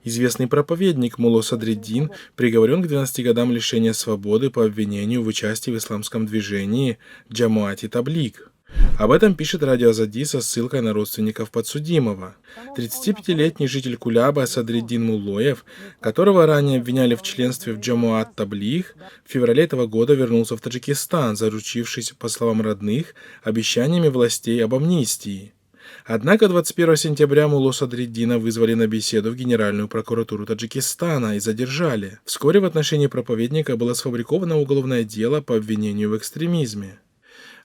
Известный проповедник Мулло Садриддин приговорен к 12 годам лишения свободы по обвинению в участии в исламском движении Джамоати Таблиг. Об этом пишет Радио Азади со ссылкой на родственников подсудимого. 35-летний житель Куляба Садриддин Муллоев, которого ранее обвиняли в членстве в Джамоат Таблиг, в феврале этого года вернулся в Таджикистан, заручившись, по словам родных, обещаниями властей об амнистии. Однако 21 сентября Мулло Садриддина вызвали на беседу в Генеральную прокуратуру Таджикистана и задержали. Вскоре в отношении проповедника было сфабриковано уголовное дело по обвинению в экстремизме.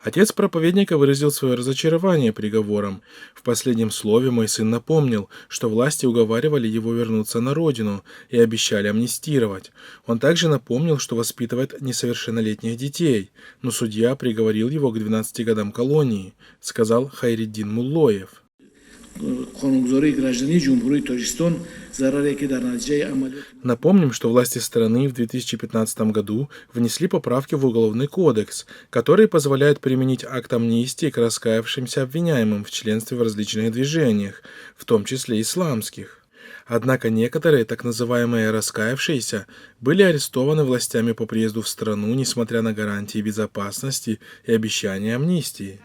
Отец проповедника выразил свое разочарование приговором. В последнем слове мой сын напомнил, что власти уговаривали его вернуться на родину и обещали амнистировать. Он также напомнил, что воспитывает несовершеннолетних детей, но судья приговорил его к 12 годам колонии, сказал Хайриддин Муллоев. Напомним, что власти страны в 2015 году внесли поправки в Уголовный кодекс, которые позволяют применить акт амнистии к раскаявшимся обвиняемым в членстве в различных движениях, в том числе исламских. Однако некоторые, так называемые раскаявшиеся, были арестованы властями по приезду в страну, несмотря на гарантии безопасности и обещания амнистии.